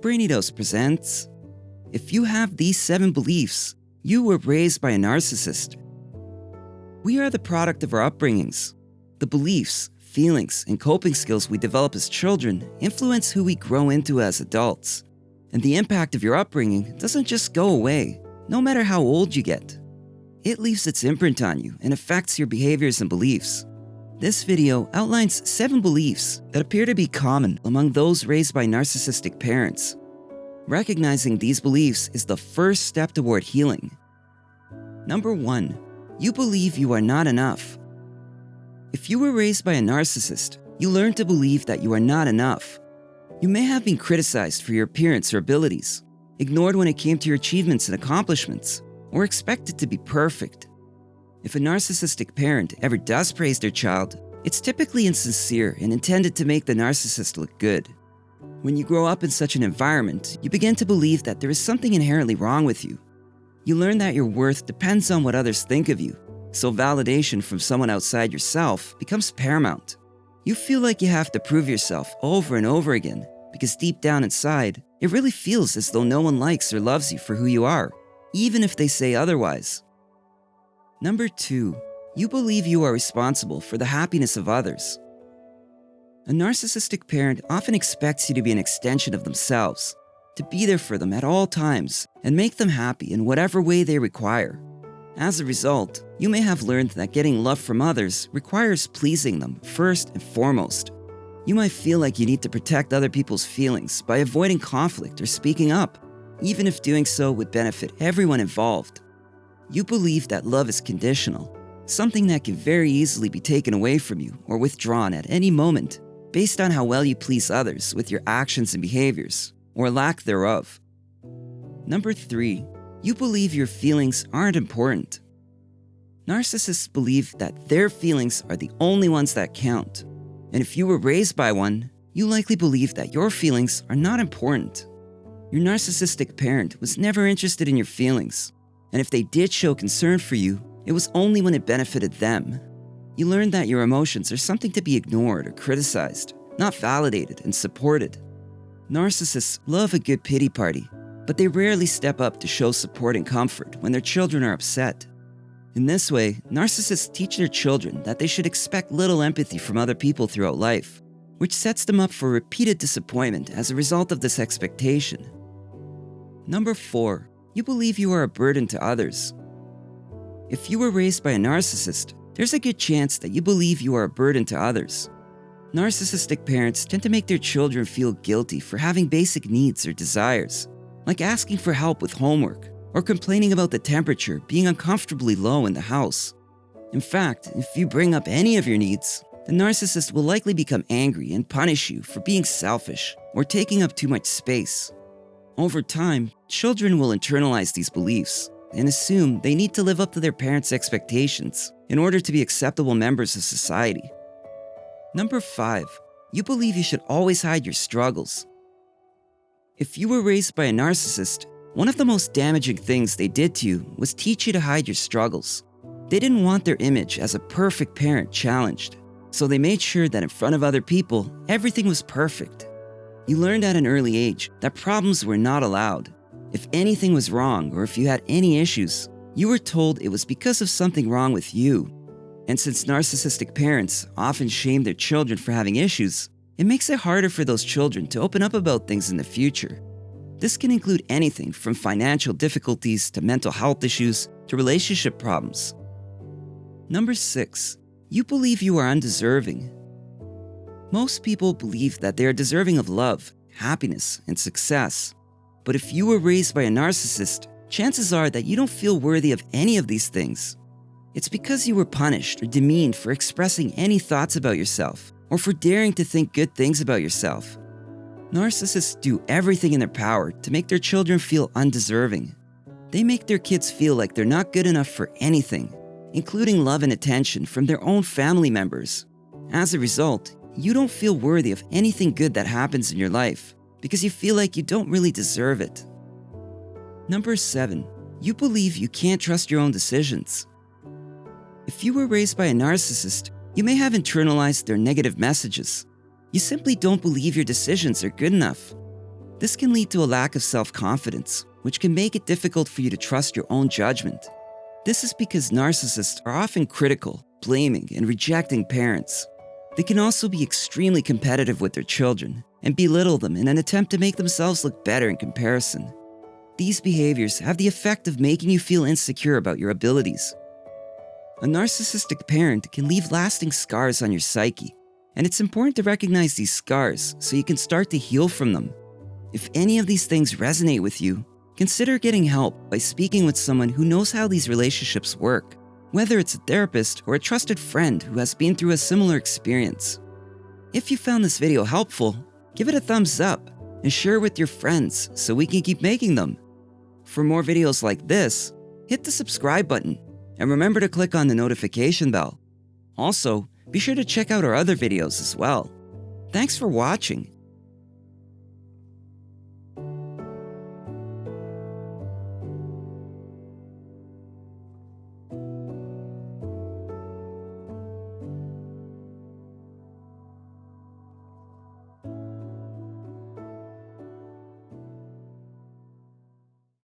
BRAINY presents, if you have these 7 beliefs, you were raised by a narcissist. We are the product of our upbringings. The beliefs, feelings, and coping skills we develop as children influence who we grow into as adults. And the impact of your upbringing doesn't just go away, no matter how old you get. It leaves its imprint on you and affects your behaviors and beliefs. This video outlines 7 beliefs that appear to be common among those raised by narcissistic parents. Recognizing these beliefs is the first step toward healing. Number 1. You believe you are not enough. If you were raised by a narcissist, you learn to believe that you are not enough. You may have been criticized for your appearance or abilities, ignored when it came to your achievements and accomplishments, or expected to be perfect. If a narcissistic parent ever does praise their child, it's typically insincere and intended to make the narcissist look good. When you grow up in such an environment, you begin to believe that there is something inherently wrong with you. You learn that your worth depends on what others think of you, so validation from someone outside yourself becomes paramount. You feel like you have to prove yourself over and over again, because deep down inside, it really feels as though no one likes or loves you for who you are, even if they say otherwise. Number 2. You believe you are responsible for the happiness of others. A narcissistic parent often expects you to be an extension of themselves, to be there for them at all times, and make them happy in whatever way they require. As a result, you may have learned that getting love from others requires pleasing them first and foremost. You might feel like you need to protect other people's feelings by avoiding conflict or speaking up, even if doing so would benefit everyone involved. You believe that love is conditional, something that can very easily be taken away from you or withdrawn at any moment, based on how well you please others with your actions and behaviors, or lack thereof. Number 3. You believe your feelings aren't important. Narcissists believe that their feelings are the only ones that count, and if you were raised by one, you likely believe that your feelings are not important. Your narcissistic parent was never interested in your feelings, and if they did show concern for you, it was only when it benefited them. You learned that your emotions are something to be ignored or criticized, not validated and supported. Narcissists love a good pity party, but they rarely step up to show support and comfort when their children are upset. In this way, narcissists teach their children that they should expect little empathy from other people throughout life, which sets them up for repeated disappointment as a result of this expectation. Number 4. You believe you are a burden to others. If you were raised by a narcissist, there's a good chance that you believe you are a burden to others. Narcissistic parents tend to make their children feel guilty for having basic needs or desires, like asking for help with homework or complaining about the temperature being uncomfortably low in the house. In fact, if you bring up any of your needs, the narcissist will likely become angry and punish you for being selfish or taking up too much space. Over time, children will internalize these beliefs and assume they need to live up to their parents' expectations in order to be acceptable members of society. Number 5. You believe you should always hide your struggles. If you were raised by a narcissist, one of the most damaging things they did to you was teach you to hide your struggles. They didn't want their image as a perfect parent challenged, so they made sure that in front of other people, everything was perfect. You learned at an early age that problems were not allowed. If anything was wrong or if you had any issues, you were told it was because of something wrong with you. And since narcissistic parents often shame their children for having issues, it makes it harder for those children to open up about things in the future. This can include anything from financial difficulties to mental health issues to relationship problems. Number 6. You believe you are undeserving. Most people believe that they are deserving of love, happiness, and success. But if you were raised by a narcissist, chances are that you don't feel worthy of any of these things. It's because you were punished or demeaned for expressing any thoughts about yourself, or for daring to think good things about yourself. Narcissists do everything in their power to make their children feel undeserving. They make their kids feel like they're not good enough for anything, including love and attention from their own family members. As a result, you don't feel worthy of anything good that happens in your life because you feel like you don't really deserve it. Number 7. You believe you can't trust your own decisions. If you were raised by a narcissist, you may have internalized their negative messages. You simply don't believe your decisions are good enough. This can lead to a lack of self-confidence, which can make it difficult for you to trust your own judgment. This is because narcissists are often critical, blaming, and rejecting parents. They can also be extremely competitive with their children and belittle them in an attempt to make themselves look better in comparison. These behaviors have the effect of making you feel insecure about your abilities. A narcissistic parent can leave lasting scars on your psyche, and it's important to recognize these scars so you can start to heal from them. If any of these things resonate with you, consider getting help by speaking with someone who knows how these relationships work, whether it's a therapist or a trusted friend who has been through a similar experience. If you found this video helpful, give it a thumbs up and share it with your friends so we can keep making them. For more videos like this, hit the subscribe button and remember to click on the notification bell. Also, be sure to check out our other videos as well. Thanks for watching.